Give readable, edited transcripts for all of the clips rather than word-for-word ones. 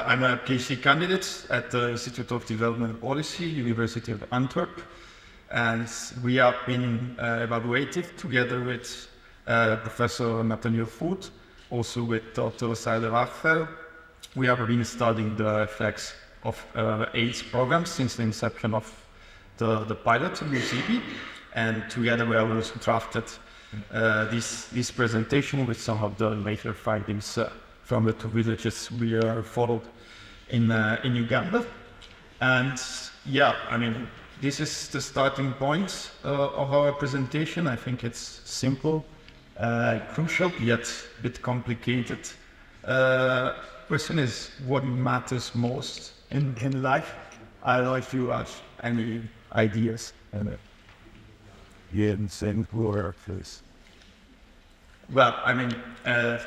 I'm a PhD candidate at the Institute of Development Policy, University of Antwerp, and we have been evaluated together with Professor Nathaniel Foot, also with Dr. Seiler Achfel. We have been studying the effects of AIDS programs since the inception of the pilot in UCB, and together we have also drafted this presentation with some of the major findings from the two villages we are followed in Uganda. And yeah, I mean, this is the starting point of our presentation. I think it's simple, crucial, yet a bit complicated. Question is, what matters most in life? I don't know if you have any ideas. Yeah, the same for please. Well, I mean,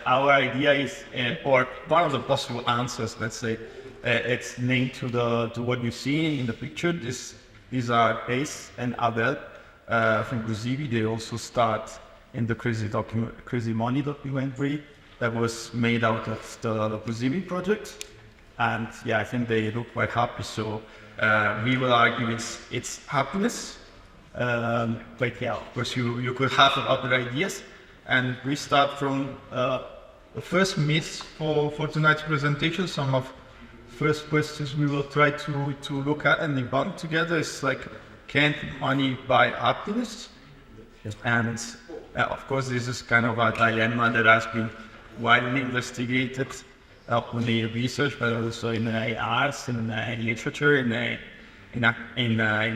our idea is, or one of the possible answers, let's say, it's linked to what you see in the picture. These are Ace and Abel from Guzibi. They also start in the Crazy Money documentary that was made out of the Guzibi project. And yeah, I think they look quite happy. So we will argue it's happiness. But yeah, of course, you could have other ideas. And we start from the first myth for tonight's presentation. Some of first questions we will try to look at and debunk together is like, can money buy happiness? And of course, this is kind of a dilemma that has been widely investigated, not only in research, but also in arts, in literature, in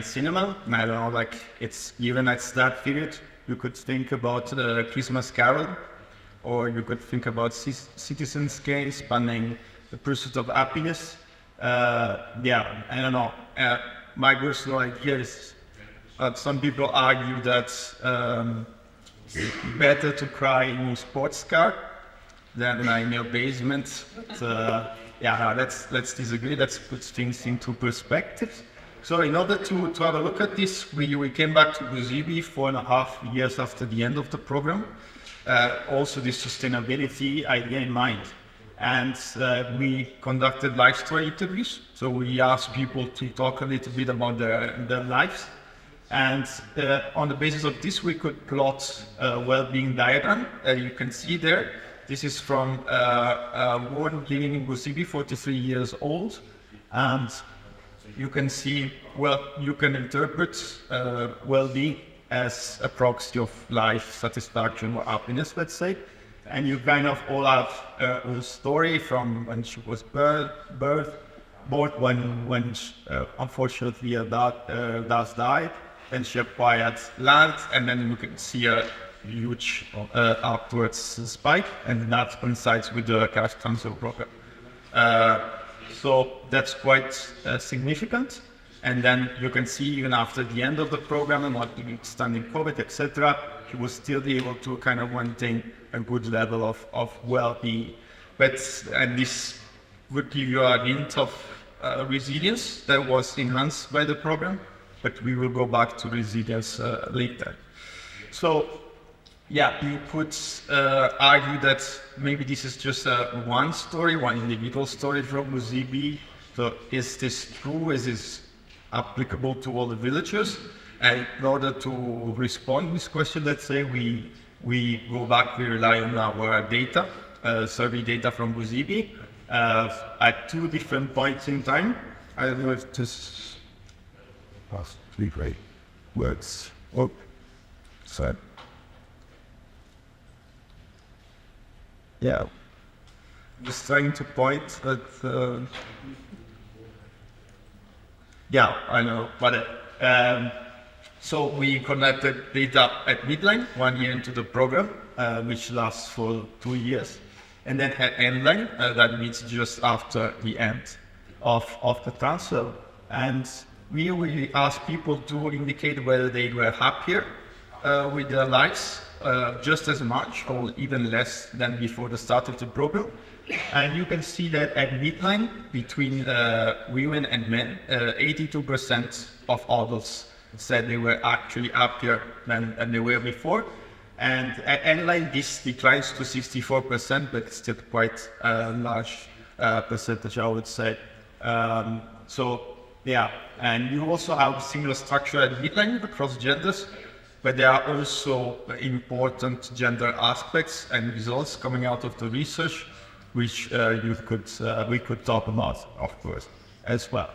cinema. And I don't know, like, it's even at that period. You could think about the Christmas Carol, or you could think about Citizen's Kane spanning the pursuit of happiness. Yeah, I don't know. My personal idea is some people argue that it's better to cry in a sports car than in your basement. But, yeah, let's disagree. Let's put things into perspective. So in order to have a look at this, we came back to Guzibi 4.5 years after the end of the program, also the sustainability idea in mind. And we conducted life story interviews. So we asked people to talk a little bit about their lives. And on the basis of this, we could plot a well-being diagram. You can see there, this is from a woman living in Guzibi, 43 years old. And you can see, well, you can interpret well-being as a proxy of life satisfaction or happiness, let's say. And you kind of all have a story from when she was born, when unfortunately her dad died, then she acquired land, and then you can see a huge upwards spike, and that coincides with the cash transfer program. So that's quite significant. And then you can see even after the end of the program and notwithstanding COVID, etc., he was still able to kind of maintain a good level of well-being. And this would give you a hint of resilience that was enhanced by the program, but we will go back to resilience later. So yeah, you could argue that maybe this is just one story, one individual story from Guzibi. So is this true? Is this applicable to all the villagers? And in order to respond to this question, let's say we go back, we rely on our data, survey data from Guzibi at two different points in time. I don't know if this Possibly great words. Oh, so. Yeah, just trying to point at. Yeah, I know, but so we collected data at midline 1 year into the program, which lasts for 2 years, and then at endline, that means just after the end of the transfer. And we asked people to indicate whether they were happier with their lives, just as much or even less than before the start of the program. And you can see that at midline, between women and men, 82% of adults said they were actually happier than they were before. And at endline, this declines to 64%, but still quite a large percentage, I would say. So yeah, and you also have similar structure at midline across genders, but there are also important gender aspects and results coming out of the research, which we could talk about, of course, as well.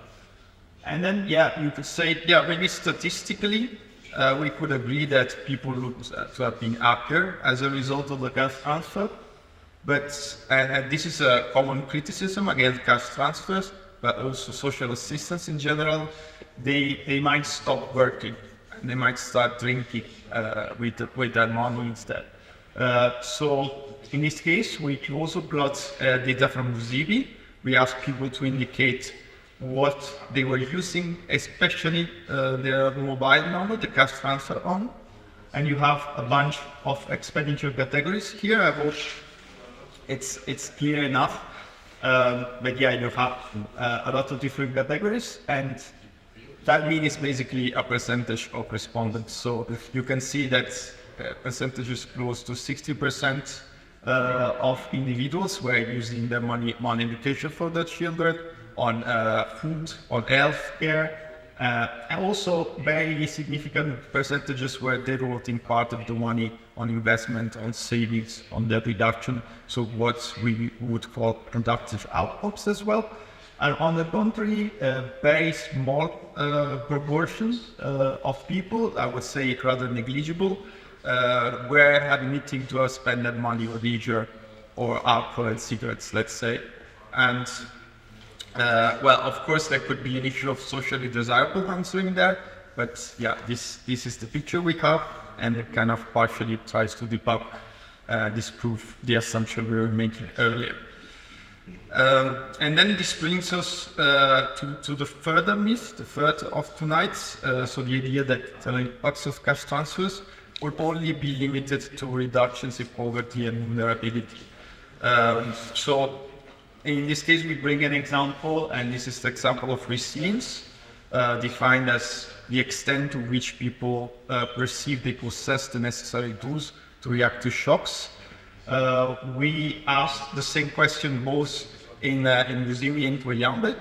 And then, yeah, you could say, yeah, maybe statistically, we could agree that people look to have been happier as a result of the cash transfer. But and this is a common criticism against cash transfers, but also social assistance in general. They might stop working and they might start drinking with that money instead. So in this case, we also plot data from Uzibi. We ask people to indicate what they were using, especially their mobile number, the cash transfer on. And you have a bunch of expenditure categories here. I hope it's clear enough. But yeah, you have a lot of different categories, and that means basically a percentage of respondents. So you can see that percentage is close to 60% of individuals were using their money on education for their children, on food, on health care, and also very significant percentages were devoting part of the money on investment, on savings, on debt reduction, so what we would call productive outputs as well. And on the contrary, very small proportions of people, I would say rather negligible, were admitting to spend that money on leisure or alcohol and cigarettes, let's say. And well, of course, there could be an issue of socially desirable answering there, but yeah, this is the picture we have, and it kind of partially tries to debug, disprove the assumption we were making earlier. And then this brings us to the further myth, the third of tonight. So the idea that the impacts of cash transfers would only be limited to reductions in poverty and vulnerability. So in this case, we bring an example, and this is the example of resilience, defined as the extent to which people perceive they possess the necessary tools to react to shocks. We asked the same question both in Brazil and Toyambe.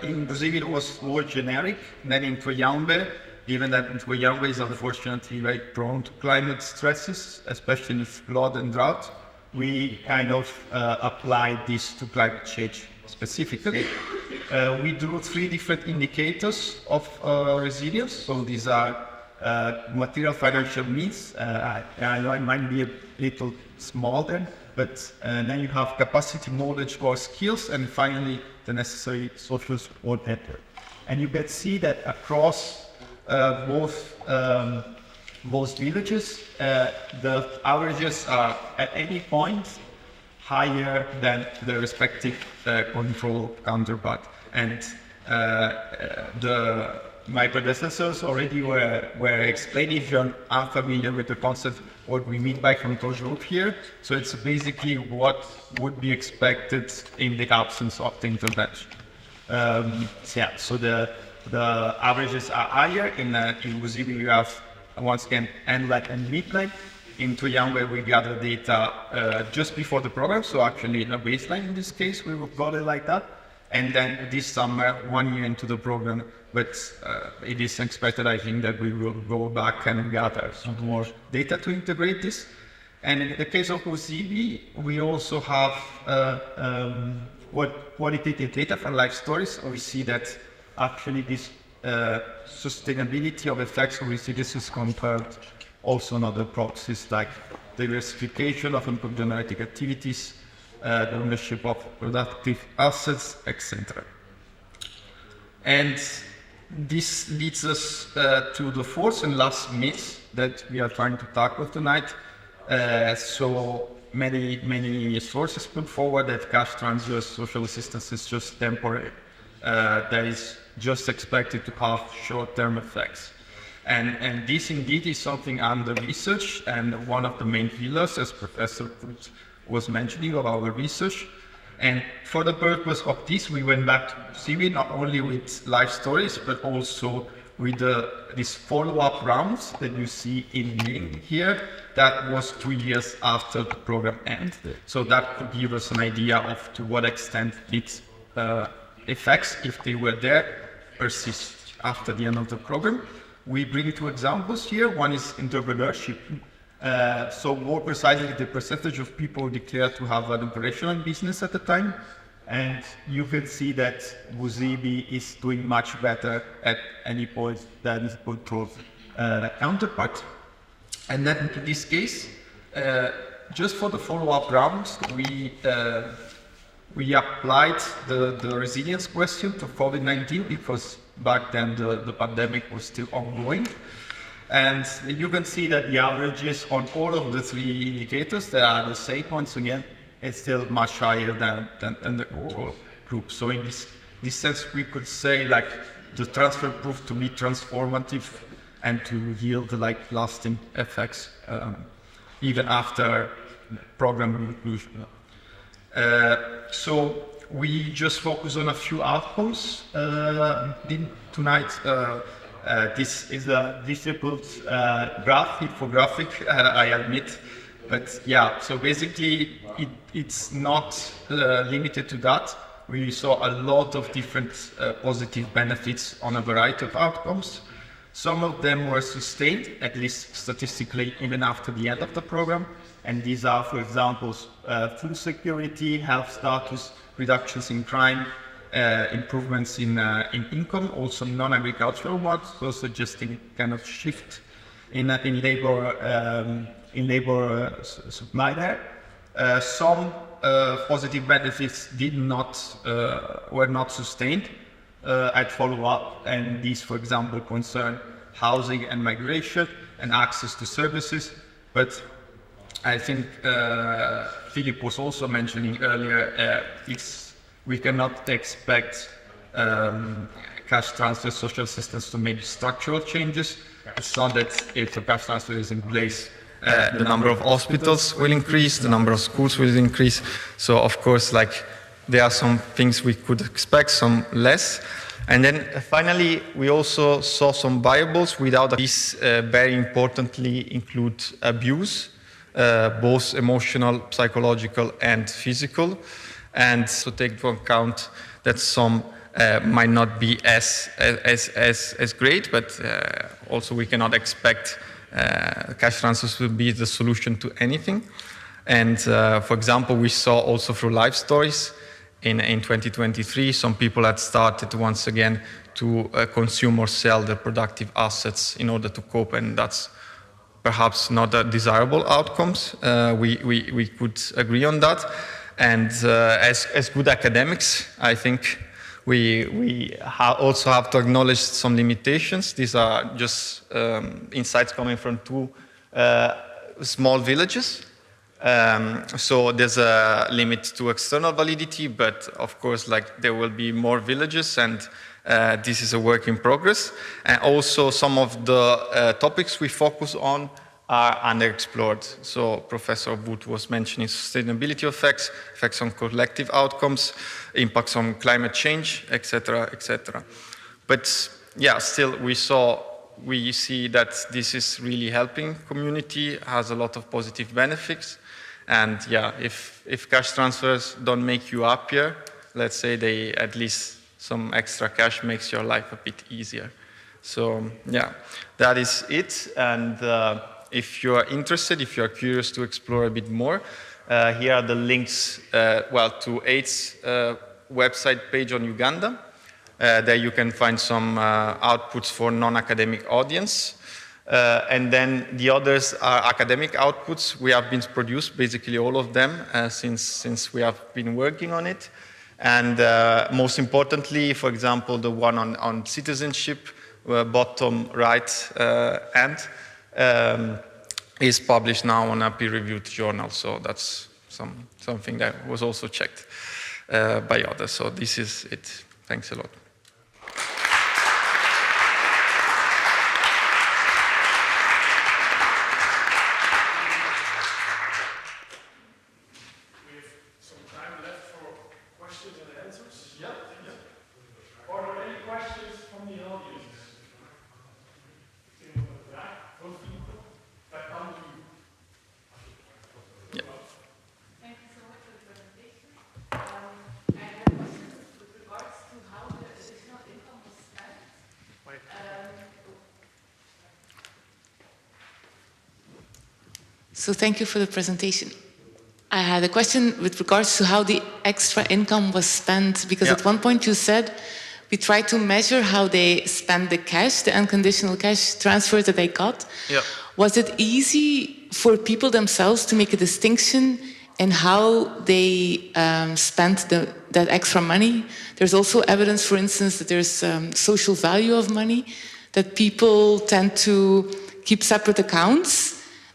In Brazil, it was more generic than in Toyambe, given that Toyambe is unfortunately very prone to climate stresses, especially flood and drought. We kind of applied this to climate change specifically. We drew 3 different indicators of resilience. So these are material financial needs. I know it might be a little small then, but then you have capacity, knowledge, or skills, and finally the necessary social support network. And you can see that across both villages, the averages are at any point higher than the respective control counterpart. And my predecessors already were explaining, if you're unfamiliar with the concept, what we mean by control group here. So it's basically what would be expected in the absence of the intervention. Yeah, so the averages are higher. In Uzibi, we have once again end-lag and mid-lag. In Toyambe, we gather data just before the program, so actually a baseline in this case, we got it like that. And then this summer, 1 year into the program, but it is expected, I think, that we will go back and gather some more data to integrate this. And in the case of Uzibi, we also have qualitative data from life stories. We see that actually this sustainability of effects of resilience is compared also on other proxies like diversification of genetic activities, the ownership of productive assets, etc. And this leads us to the fourth and last myth that we are trying to tackle tonight. So many sources put forward that cash transfers, social assistance is just temporary. That is just expected to have short-term effects. And this indeed is something under research, and one of the main pillars, as Professor Put was mentioning, of our research. And for the purpose of this, we went back to Uzibi not only with life stories, but also with these follow-up rounds that you see in green here. That was 2 years after the program ended. So that could give us an idea of to what extent its effects, if they were there, persist after the end of the program. We bring two examples here. One is entrepreneurship. So more precisely, the percentage of people declared to have an operational business at the time. And you can see that Wuzibi is doing much better at any point than its control counterpart. And then in this case, just for the follow-up rounds, we applied the resilience question to COVID-19 because back then the pandemic was still ongoing. And you can see that the averages on all of the three indicators that are the same once again, it's still much higher than the control group. So in this sense, we could say like the transfer proved to be transformative and to yield like lasting effects even after program conclusion. So we just focus on a few outcomes tonight. This is a difficult infographic, I admit. But yeah, so basically it's not limited to that. We saw a lot of different positive benefits on a variety of outcomes. Some of them were sustained, at least statistically, even after the end of the program. And these are, for example, food security, health status, reductions in crime, improvements in income, also non-agricultural ones, so suggesting kind of shift in labor supply there. Some positive benefits were not sustained at follow-up, and these, for example, concern housing and migration and access to services. But I think Philip was also mentioning earlier, we cannot expect cash transfer social assistance to make structural changes. It's not that if the cash transfer is in place, the number of hospitals will increase, the number of schools will increase. So of course, like there are some things we could expect, some less. And then finally, we also saw some variables without these very importantly include abuse, both emotional, psychological, and physical. And so take into account that some might not be as great, but also we cannot expect cash transfers will be the solution to anything. And for example, we saw also through life stories in 2023, some people had started once again to consume or sell their productive assets in order to cope, and that's perhaps not a desirable outcomes. We could agree on that. And as good academics, I think we also have to acknowledge some limitations. These are just insights coming from two small villages. So there's a limit to external validity, but of course, like there will be more villages, and this is a work in progress. And also some of the topics we focus on are underexplored. So Professor Wood was mentioning sustainability effects, effects on collective outcomes, impacts on climate change, etc., etc. But yeah, still we see that this is really helping community, has a lot of positive benefits. And yeah, if cash transfers don't make you happier, let's say they at least some extra cash makes your life a bit easier. So yeah, that is it. And if you are interested, if you are curious to explore a bit more, here are the links, to AID's website page on Uganda. There you can find some outputs for non-academic audience. And then the others are academic outputs. We have been produced, basically all of them, since we have been working on it. And most importantly, for example, the one on citizenship, bottom right end, is published now on a peer-reviewed journal. So that's something that was also checked by others. So this is it. Thanks a lot. So thank you for the presentation. I had a question with regards to how the extra income was spent, because at one point you said we tried to measure how they spent the cash, the unconditional cash transfers that they got. Yeah. Was it easy for people themselves to make a distinction in how they spent that extra money? There's also evidence, for instance, that there's social value of money, that people tend to keep separate accounts.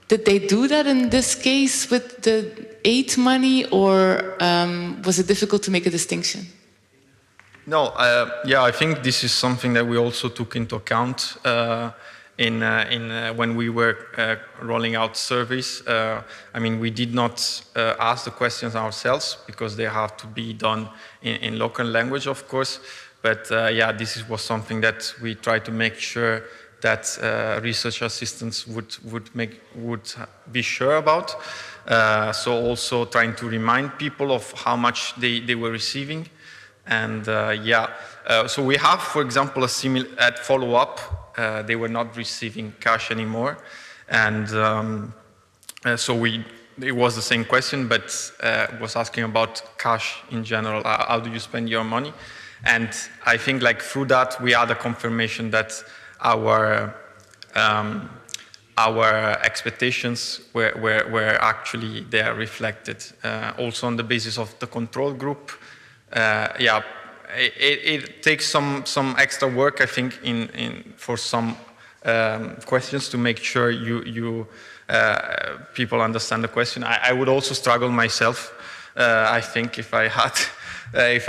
Did they do that in this case with the aid money, or was it difficult to make a distinction? No, yeah, I think this is something that we also took into account when we were rolling out surveys. I mean, we did not ask the questions ourselves because they have to be done in local language, of course. But yeah, this was something that we tried to make sure that research assistants would be sure about. So also trying to remind people of how much they were receiving. And so we have, for example, at follow-up, they were not receiving cash anymore. And so it was the same question, but was asking about cash in general. How do you spend your money? And I think like through that, we had a confirmation that our expectations were actually there reflected. Also on the basis of the control group. Yeah, it takes some extra work, I think, for some questions to make sure people understand the question. I would also struggle myself, I think, if I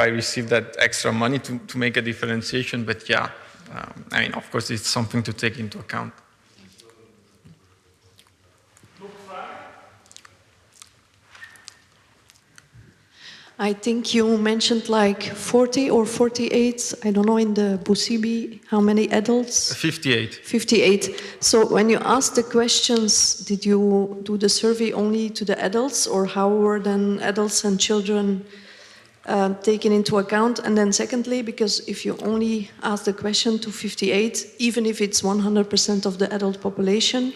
received that extra money to make a differentiation. But yeah, I mean, of course, it's something to take into account. I think you mentioned like 40 or 48, I don't know, in the Busibi, how many adults? 58. 58. So when you asked the questions, did you do the survey only to the adults, or how were then adults and children taken into account? And then secondly, because if you only ask the question to 58, even if it's 100% of the adult population,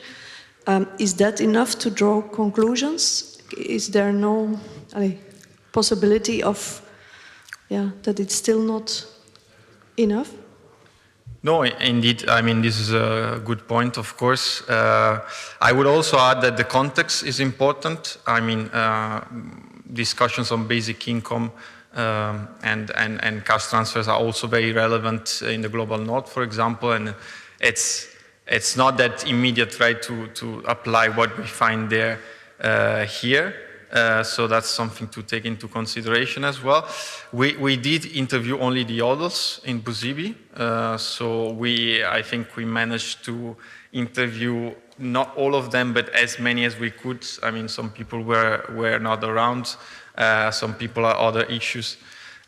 is that enough to draw conclusions? Is there no possibility of, that it's still not enough? No, indeed. I mean, this is a good point, of course. I would also add that the context is important. I mean, discussions on basic income and cash transfers are also very relevant in the global north, for example. And it's not that immediate, right, to apply what we find there here. So that's something to take into consideration as well. We did interview only the adults in Busibi. So I think we managed to interview not all of them, but as many as we could. I mean, some people were not around. Some people had other issues.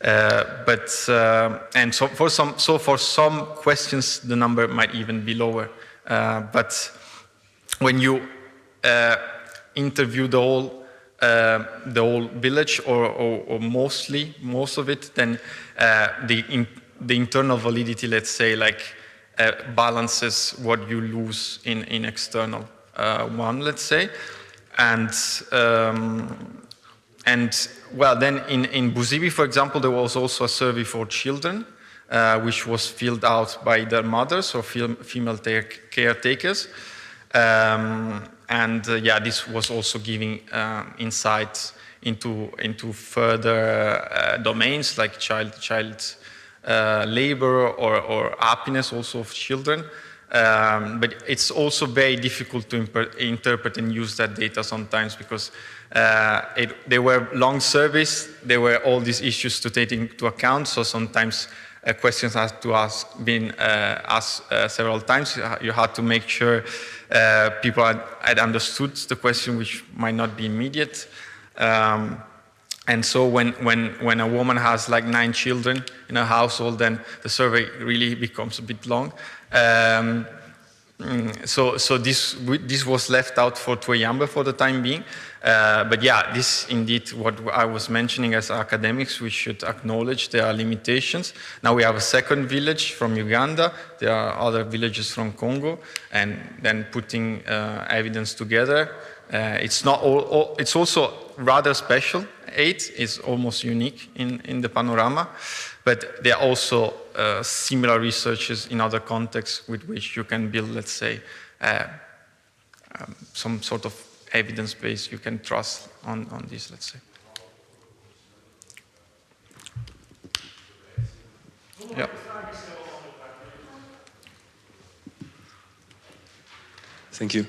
And so for some questions, the number might even be lower. But when you interview the whole village, or most of it, then the internal validity, let's say, like balances what you lose in external one, let's say, and well, then in Busibi, for example, there was also a survey for children, which was filled out by their mothers or female caretakers. And this was also giving insights into further domains like child labor or happiness also of children. But it's also very difficult to interpret and use that data sometimes because they were long surveys. There were all these issues to take into account. So sometimes questions had to been asked several times. You had to make sure people had understood the question, which might not be immediate. And so when a woman has like 9 children in a household, then the survey really becomes a bit long. So this was left out for Tuyamba for the time being. But yeah, this indeed what I was mentioning as academics, we should acknowledge there are limitations. Now we have a second village from Uganda. There are other villages from Congo, and then putting evidence together, It's not it's also rather special. 8 is almost unique in the panorama, but there are also similar researches in other contexts with which you can build, let's say, some sort of evidence base you can trust on this, let's say. Yeah. Thank you.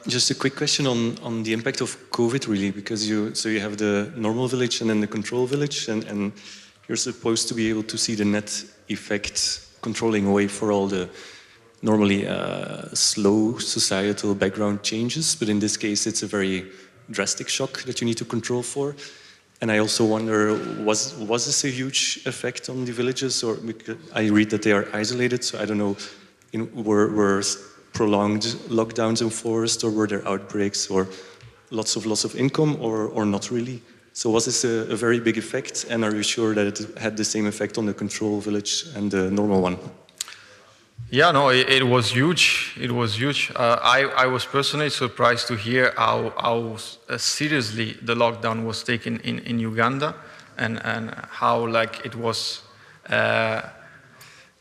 Just a quick question on the impact of COVID, really, because you have the normal village and then the control village, and you're supposed to be able to see the net effect controlling away for all the normally slow societal background changes, but in this case it's a very drastic shock that you need to control for. And I also wonder, was this a huge effect on the villages, or because I read that they are isolated, so I don't know, were prolonged lockdowns enforced, or were there outbreaks, or lots of loss of income, or not really? So was this a very big effect, and are you sure that it had the same effect on the control village and the normal one? Yeah, no, it was huge. It was huge. I was personally surprised to hear how seriously the lockdown was taken in Uganda, and how like it was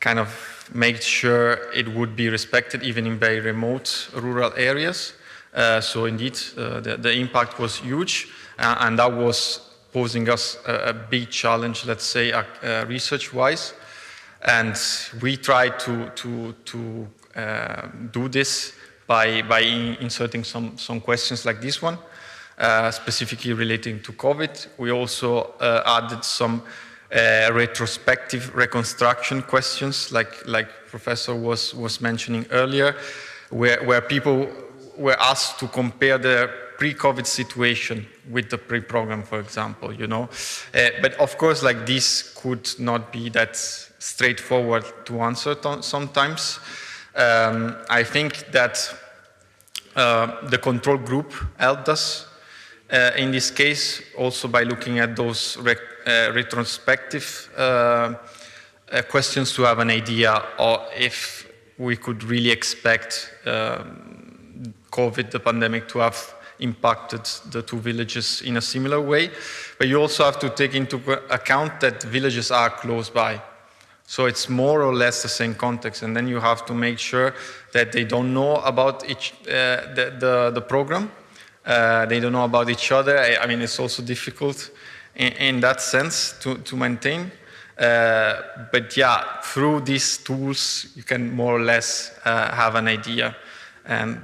kind of made sure it would be respected even in very remote rural areas. So indeed, the impact was huge, and that was posing us a big challenge, let's say, research-wise. And we tried to do this by inserting some questions like this one, specifically relating to COVID. We also added some retrospective reconstruction questions, like Professor was mentioning earlier, where people were asked to compare the pre-COVID situation with the pre-program, for example, you know. But of course, like this could not be that straightforward to answer sometimes. I think that the control group helped us in this case, also by looking at those retrospective questions to have an idea of if we could really expect COVID, the pandemic, to have impacted the two villages in a similar way. But you also have to take into account that villages are close by. So it's more or less the same context, and then you have to make sure that they don't know about the program. They don't know about each other. I mean, it's also difficult in that sense to maintain. But yeah, through these tools, you can more or less have an idea. And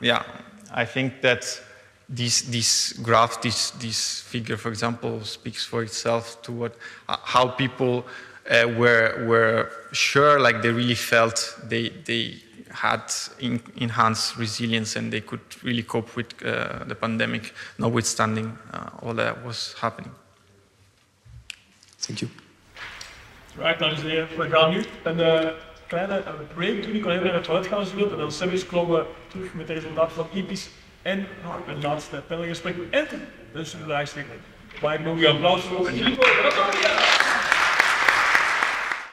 yeah, I think that this graph, this figure, for example, speaks for itself to how people were sure, like they really felt they had enhanced resilience and they could really cope with the pandemic, notwithstanding all that was happening. Thank you. Right, dames en heren, we gaan nu een kleine break doen. Ik wil even naar het toilet gaan als je wilt. En dan straks komen we terug met de resultaten van IPIS en een laatste panelgesprek. En dus de lijst. Waar ik nog een applaus voor.